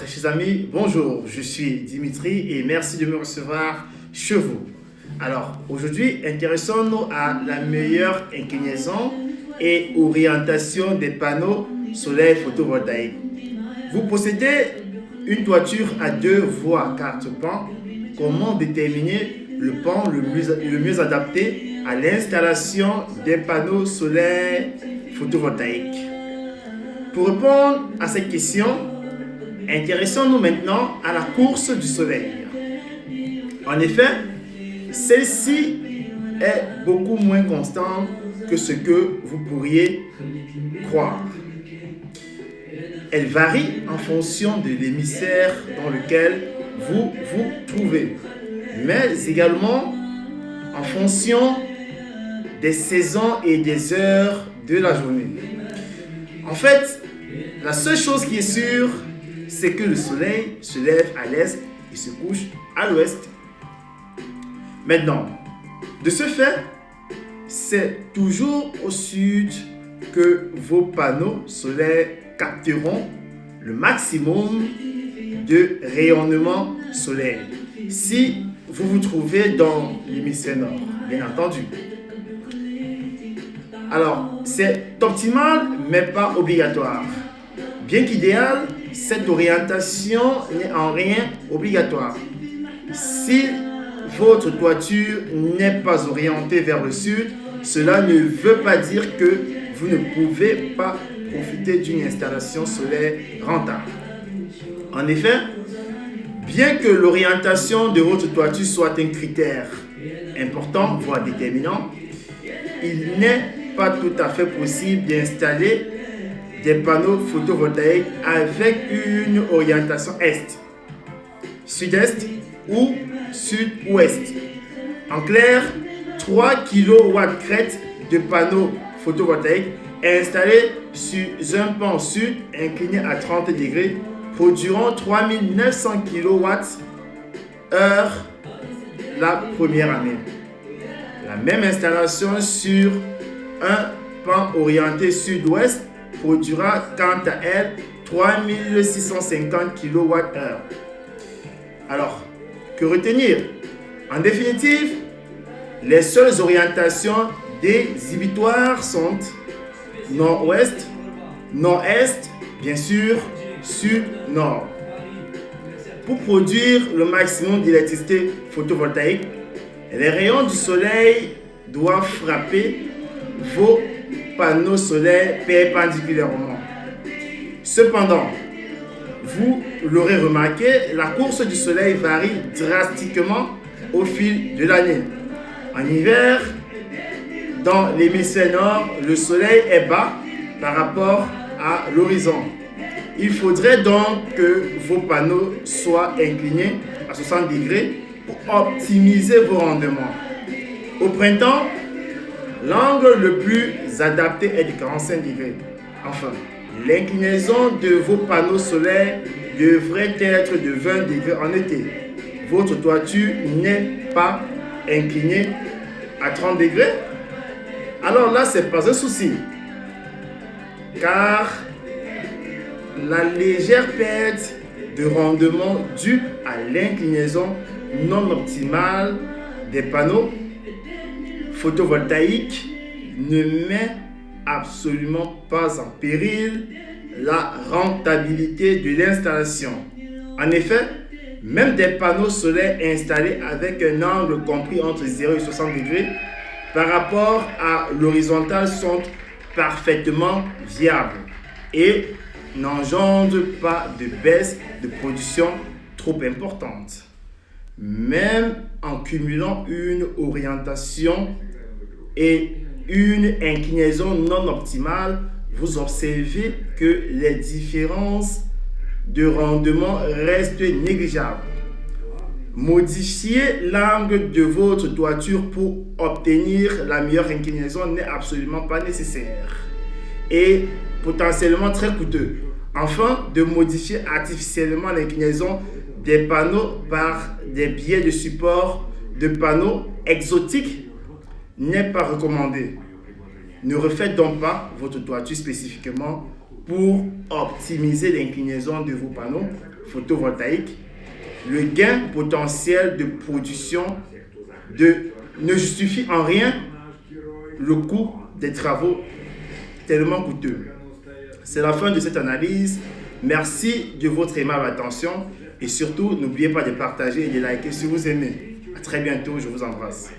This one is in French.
Très chers amis, bonjour, je suis Dimitri et merci de me recevoir chez vous. Alors, aujourd'hui, intéressons-nous à la meilleure inclinaison et orientation des panneaux solaires photovoltaïques. Vous possédez une toiture à 2 voies 4 pans. Comment déterminer le pan le mieux adapté à l'installation des panneaux solaires photovoltaïques? Pour répondre à cette question, intéressons-nous maintenant à la course du soleil. En effet, celle-ci est beaucoup moins constante que ce que vous pourriez croire. Elle varie en fonction de l'hémisphère dans lequel vous vous trouvez, mais également en fonction des saisons et des heures de la journée. En fait, la seule chose qui est sûre, c'est que le soleil se lève à l'est et se couche à l'ouest. Maintenant, de ce fait, c'est toujours au sud que vos panneaux solaires capteront le maximum de rayonnement solaire, si vous vous trouvez dans l'hémisphère nord, bien entendu. Alors, c'est optimal, mais pas obligatoire. Bien qu'idéal, cette orientation n'est en rien obligatoire. Si votre toiture n'est pas orientée vers le sud, cela ne veut pas dire que vous ne pouvez pas profiter d'une installation solaire rentable. En effet, bien que l'orientation de votre toiture soit un critère important, voire déterminant, il n'est pas tout à fait possible d'installer des panneaux photovoltaïques avec une orientation est, sud-est ou sud-ouest. En clair, 3 kW crête de panneaux photovoltaïques installés sur un pan sud incliné à 30 degrés produiront 3900 kWh la première année. La même installation sur un pan orienté sud-ouest produira quant à elle 3650 kWh. Alors, que retenir? En définitive, les seules orientations déhibitoires sont nord-ouest, nord-est, bien sûr, sud-nord. Pour produire le maximum d'électricité photovoltaïque, les rayons du soleil doivent frapper vos panneaux solaires perpendiculairement. Cependant, vous l'aurez remarqué, la course du soleil varie drastiquement au fil de l'année. En hiver, dans l'hémisphère nord, le soleil est bas par rapport à l'horizon. Il faudrait donc que vos panneaux soient inclinés à 60 degrés pour optimiser vos rendements. Au printemps, l'angle le plus adapté est de 45 degrés. Enfin, l'inclinaison de vos panneaux solaires devrait être de 20 degrés en été. Votre toiture n'est pas inclinée à 30 degrés. Alors là, ce n'est pas un souci. Car la légère perte de rendement due à l'inclinaison non optimale des panneaux photovoltaïques ne met absolument pas en péril la rentabilité de l'installation. En effet, même des panneaux solaires installés avec un angle compris entre 0 et 60 degrés par rapport à l'horizontale sont parfaitement viables et n'engendrent pas de baisse de production trop importante. Même en cumulant une orientation et une inclinaison non optimale, vous observez que les différences de rendement restent négligeables. Modifier l'angle de votre toiture pour obtenir la meilleure inclinaison n'est absolument pas nécessaire et potentiellement très coûteux. Enfin, de modifier artificiellement l'inclinaison des panneaux par des biais de support de panneaux exotiques n'est pas recommandé. Ne refaites donc pas votre toiture spécifiquement pour optimiser l'inclinaison de vos panneaux photovoltaïques. Le gain potentiel de production ne justifie en rien le coût des travaux tellement coûteux. C'est la fin de cette analyse. Merci de votre aimable attention et surtout, n'oubliez pas de partager et de liker si vous aimez. À très bientôt, je vous embrasse.